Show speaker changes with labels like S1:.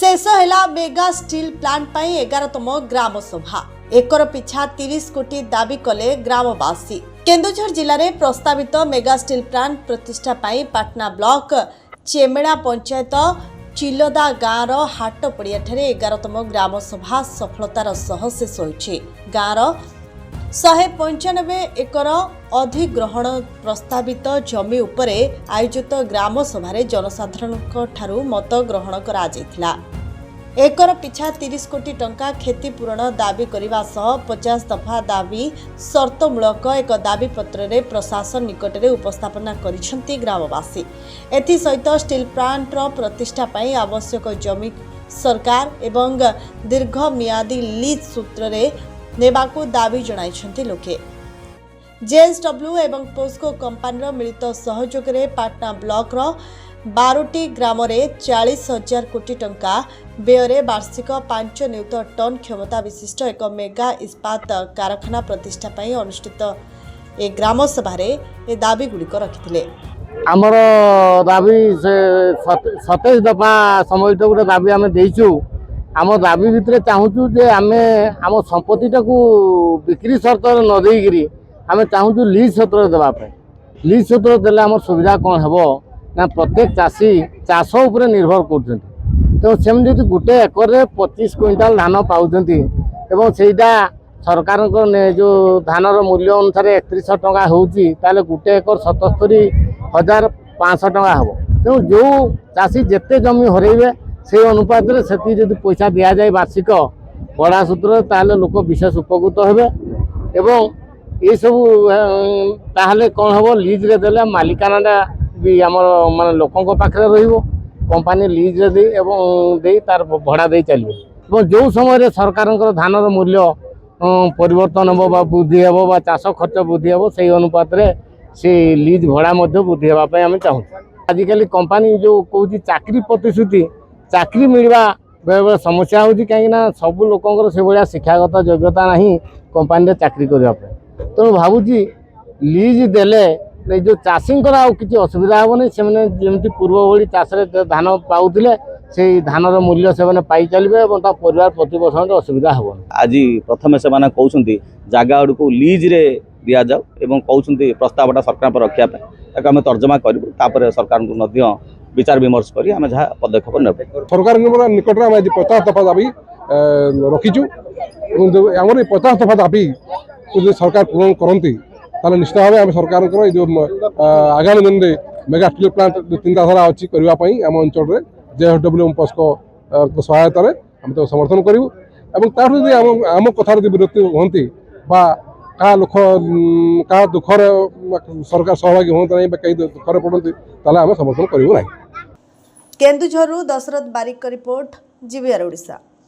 S1: शेष है mega steel plant पर 11तम ग्राम सभा एकर पिछा 30 कोटी दाबी कले ग्रामवासी। केन्दुझर जिले में प्रस्तावित मेगा स्टील प्लांट प्रतिष्ठा पाई पाटना ब्लॉक चेमेड़ा पंचायत चिलदा गाँवर हाट पड़िया 11तम ग्राम सभा सफलतार सह शेष होइछि। गाँवर 195 एकर अधिग्रहण प्रस्तावित जमी उपरे आयोजित ग्राम सभारे जनसाधारणक ठारू मत ग्रहण करा जायथिला। एकर पिछा 30 कोटी टंका क्षतिपूरण दाबी करने सह 50 दफा दाबी शर्तमूलक एक दाबी पत्र रे प्रशासन निकट में उपस्थापना करिसेंती ग्रामवासी। एथि सहित स्टील प्लांट प्रतिष्ठा पाई आवश्यक जमी सरकार एवं दीर्घ मियादी लीज सूत्र रे नेबाकू दाबी जणाइछंती लोके। जेएसडब्ल्यू एवं पोस्को कंपानी मिलित सहयोग रे पाटना ब्लॉक 12टी ग्राम 40,000 कोटी टंका व्यय वार्षिक 5 नियुत टन क्षमता विशिष्ट एक मेगा इस्पात कारखाना प्रतिष्ठा पाई अनुष्ठित ए ग्राम सभा ए दाबी गुड़िक रखिथिले।
S2: आमर दाबी 27 दफा समित गोटे दाबी आम देचु। आम दाबी भितर चाहूँ जे आम आम संपत्तिटा को बिक्री शर्त न देकरी आम चाहूँ लीज सूत्र देवाई। लीज सूत्र देले आम सुविधा कौन हम ना प्रत्येक चाषी चाष उपर निर्भर कर तो सेमती गोटे एकर 25 क्विंटाल धान पाँच सेटा सरकार जो धानर मूल्य अनुसार 3100 टंका होती गोटे एकर 77,500 टंका हम। तेणु जो चाषी जिते जमी हरइबे से अनुपात से जब पैसा दि जाए वार्षिक बड़ा सूत्र ताले लोक विशेष उपकृत हेबे। एवं ये सब ताहले कौन हम लीज रे देले मालिकाना भी आमर माने लोकों पाखे रहिबो कंपानी लीज रे दे तार भड़ा दे चलिए। जो समय सरकार धानर मूल्य परिवर्तन हम वृद्धि हम चाष खर्च वृद्धि हम से अनुपात से लीज भड़ा वृद्धि होगापी आम चाहूँ। आजिकल कंपानी जो कौन चाकरी प्रतिश्रुति चाकरी मिलवा बेले बेले समस्या होगी कहीं सब लोक से भाया शिक्षागत योग्यता ना कंपानी चाकरी करने। तेणु भावुची लीज देले जो चाषी किसी असुविधा हेनी से जमी पूर्व भली चाष धान पाऊले से धानर मूल्य से पाई चलिए और परिवार प्रतिपोषण असुविधा हे।
S3: आज प्रथम से कहते जगह को लीज रे दि जाऊ एवं कहते प्रस्तावटा सरकार पर रखापी आम तर्जमा करूँ सरकार को विचार विमर्श कर आम जहाँ पदक्षेप ने
S4: सरकार निकट में आज 50 दफा दाबी रखीचु। आम 50 दफा दाबी सरकार पूरण करती निश्चित भाव आम सरकार जो आगामी दिन में मेगा स्टील प्लांट चिंताधारा अच्छी करने आम अंचल जेएसडब्ल्यू पोस्को सहायता आम तो समर्थन करूँ। आम कथा विरक्ति हमें क्या लोक क्या दुखर सरकार सहभागी हमें कहीं दुखर पड़ती आम समर्थन करूँ ना।
S1: केन्दुझरु दशरथ बारिक रिपोर्ट जीवीआर ओडिशा।